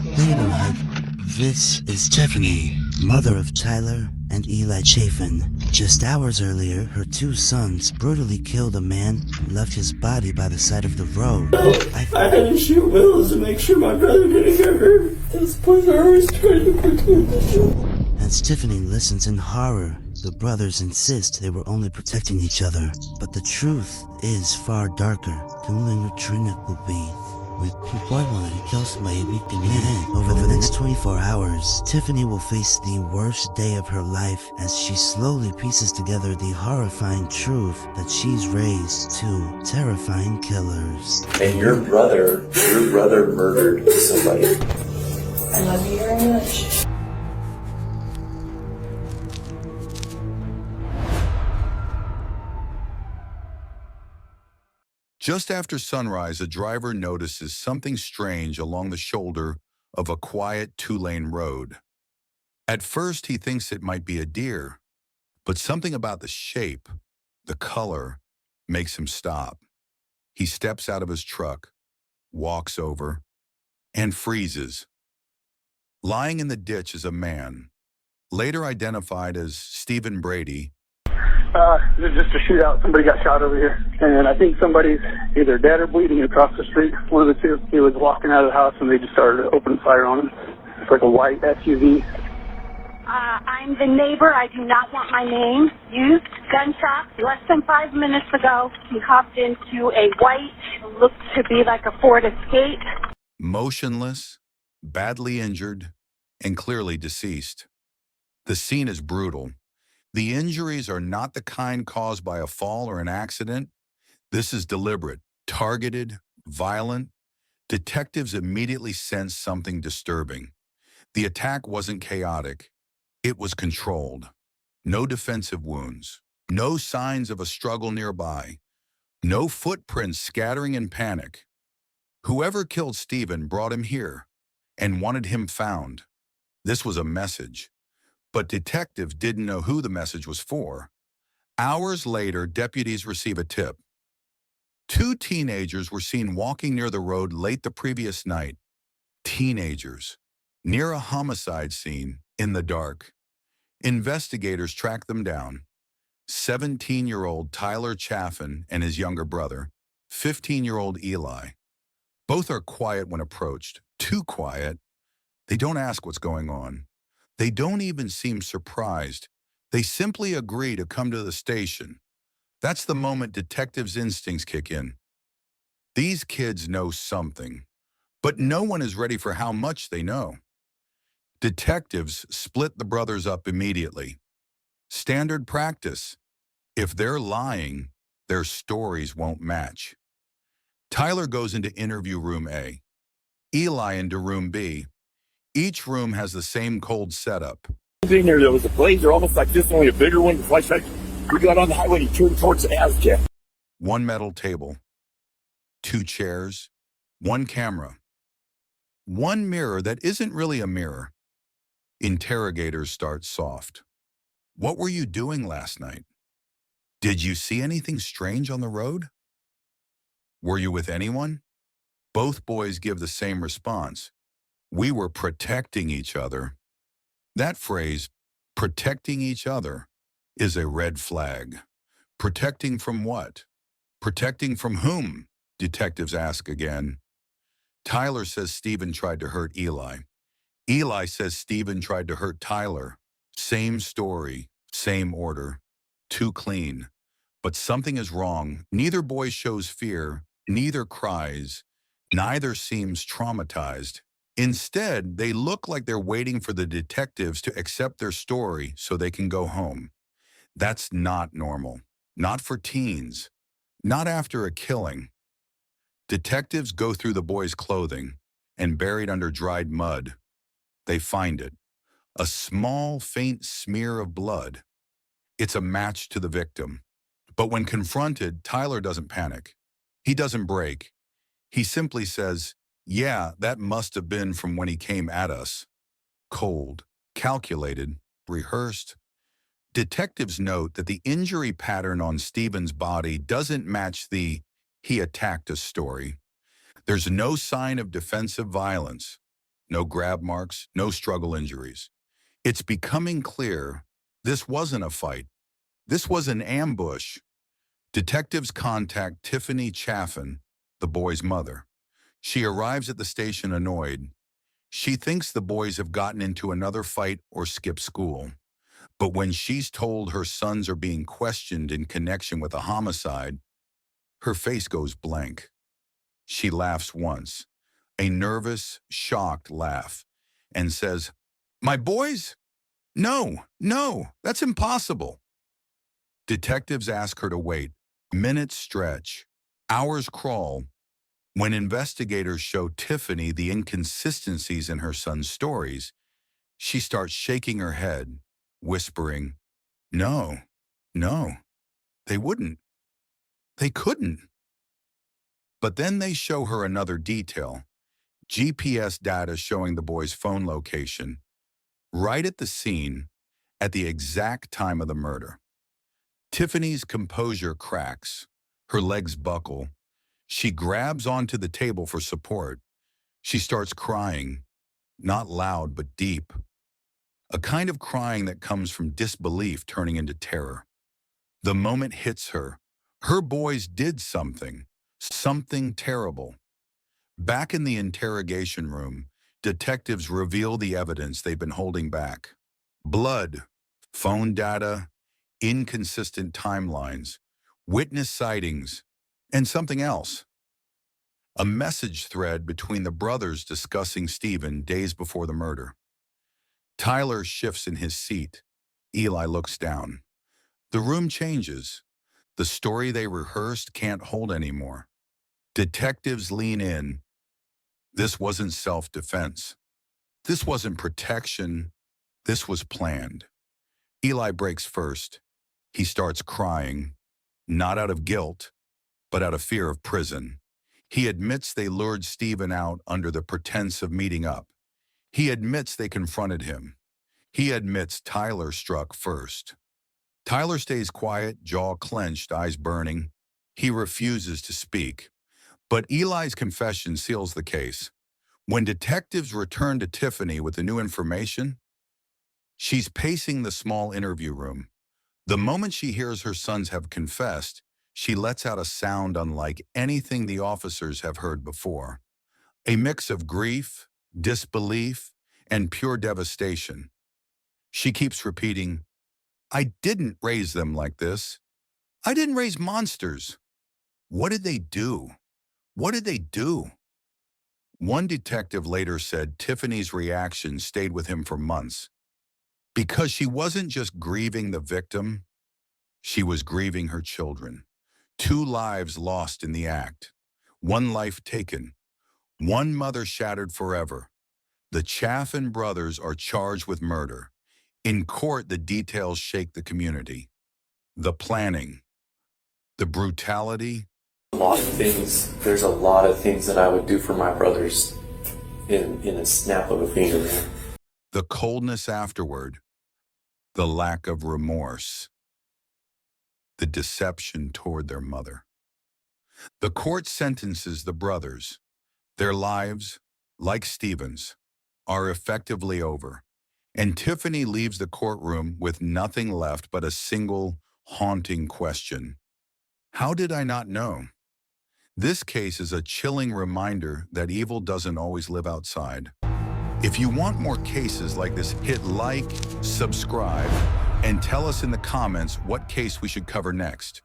Neighborhood. This is Tiffany, mother of Tyler and Eli Chaffin. Just hours earlier, her two sons brutally killed a man and left his body by the side of the road. I had to shoot Wills to make sure my brother didn't get hurt. This place I always tried to protect him. As Tiffany listens in horror, the brothers insist they were only protecting each other. But the truth is far darker. Over the next 24 hours, Tiffany will face the worst day of her life as she slowly pieces together the horrifying truth that she's raised two terrifying killers. And your brother murdered somebody. I love you very much. Just after sunrise, a driver notices something strange along the shoulder of a quiet two-lane road. At first, he thinks it might be a deer, but something about the shape, the color, makes him stop. He steps out of his truck, walks over, and freezes. Lying in the ditch is a man, later identified as Stephen Brady. It's just a shootout. Somebody got shot over here. And I think somebody's either dead or bleeding across the street. One of the two. He was walking out of the house and they just started opening fire on him. It's like a white SUV. I'm the neighbor. I do not want my name used. Gunshots less than 5 minutes ago. He hopped into a white, looked to be like a Ford Escape. Motionless, badly injured, and clearly deceased. The scene is brutal. The injuries are not the kind caused by a fall or an accident. This is deliberate, targeted, violent. Detectives immediately sense something disturbing. The attack wasn't chaotic. It was controlled. No defensive wounds. No signs of a struggle nearby. No footprints scattering in panic. Whoever killed Stephen brought him here and wanted him found. This was a message. But detectives didn't know who the message was for. Hours later, deputies receive a tip. Two teenagers were seen walking near the road late the previous night. Teenagers, near a homicide scene in the dark. Investigators track them down. 17-year-old Tyler Chaffin and his younger brother, 15-year-old Eli. Both are quiet when approached. Too quiet. They don't ask what's going on. They don't even seem surprised. They simply agree to come to the station. That's the moment detectives' instincts kick in. These kids know something, but no one is ready for how much they know. Detectives split the brothers up immediately. Standard practice. If they're lying, their stories won't match. Tyler goes into interview room A, Eli into room B. Each room has the same cold setup. In there was a blazer almost like this, only a bigger one. The flashlight. We got on the highway and he turned towards the Aztec. One metal table, two chairs, one camera, one mirror that isn't really a mirror. Interrogators start soft. What were you doing last night? Did you see anything strange on the road? Were you with anyone? Both boys give the same response. We were protecting each other. That phrase, protecting each other, is a red flag. Protecting from what? Protecting from whom? Detectives ask again. Tyler says Stephen tried to hurt Eli. Eli says Stephen tried to hurt Tyler. Same story, same order. Too clean. But something is wrong. Neither boy shows fear, neither cries, neither seems traumatized. Instead, they look like they're waiting for the detectives to accept their story so they can go home. That's not normal. Not for teens. Not after a killing. Detectives go through the boys' clothing, and buried under dried mud, they find it. A small, faint smear of blood. It's a match to the victim. But when confronted, Tyler doesn't panic. He doesn't break. He simply says, "Yeah, that must have been from when he came at us." Cold, calculated, rehearsed. Detectives note that the injury pattern on Stephen's body doesn't match the "he attacked us" story. There's no sign of defensive violence, no grab marks, no struggle injuries. It's becoming clear this wasn't a fight. This was an ambush. Detectives contact Tiffany Chaffin, the boy's mother. She arrives at the station annoyed. She thinks the boys have gotten into another fight or skipped school. But when she's told her sons are being questioned in connection with a homicide, her face goes blank. She laughs once, a nervous, shocked laugh, and says, "My boys? No, that's impossible." Detectives ask her to wait. Minutes stretch, hours crawl. When investigators show Tiffany the inconsistencies in her son's stories, she starts shaking her head, whispering, No, they wouldn't. They couldn't. But then they show her another detail, GPS data showing the boy's phone location, right at the scene, at the exact time of the murder. Tiffany's composure cracks, her legs buckle. She grabs onto the table for support. She starts crying, not loud but deep. A kind of crying that comes from disbelief turning into terror. The moment hits her. Her boys did something terrible. Back in the interrogation room, detectives reveal the evidence they've been holding back. Blood, phone data, inconsistent timelines, witness sightings, and something else. A message thread between the brothers discussing Stephen days before the murder. Tyler shifts in his seat. Eli looks down. The room changes. The story they rehearsed can't hold anymore. Detectives lean in. This wasn't self-defense. This wasn't protection. This was planned. Eli breaks first. He starts crying, not out of guilt, but out of fear of prison. He admits they lured Stephen out under the pretense of meeting up. He admits they confronted him. He admits Tyler struck first. Tyler stays quiet, jaw clenched, eyes burning. He refuses to speak. But Eli's confession seals the case. When detectives return to Tiffany with the new information, she's pacing the small interview room. The moment she hears her sons have confessed, she lets out a sound unlike anything the officers have heard before. A mix of grief, disbelief, and pure devastation. She keeps repeating, "I didn't raise them like this. I didn't raise monsters. What did they do? What did they do?" One detective later said Tiffany's reaction stayed with him for months. Because she wasn't just grieving the victim, she was grieving her children. 2 lives lost in the act. 1 life taken. 1 mother shattered forever. The Chaffin brothers are charged with murder. In court, the details shake the community. The planning, the brutality. There's a lot of things that I would do for my brothers in a snap of a finger, man. The coldness afterward, the lack of remorse, the deception toward their mother. The court sentences the brothers. Their lives, like Stephen's, are effectively over. And Tiffany leaves the courtroom with nothing left but a single haunting question. How did I not know? This case is a chilling reminder that evil doesn't always live outside. If you want more cases like this, hit like, subscribe, and tell us in the comments what case we should cover next.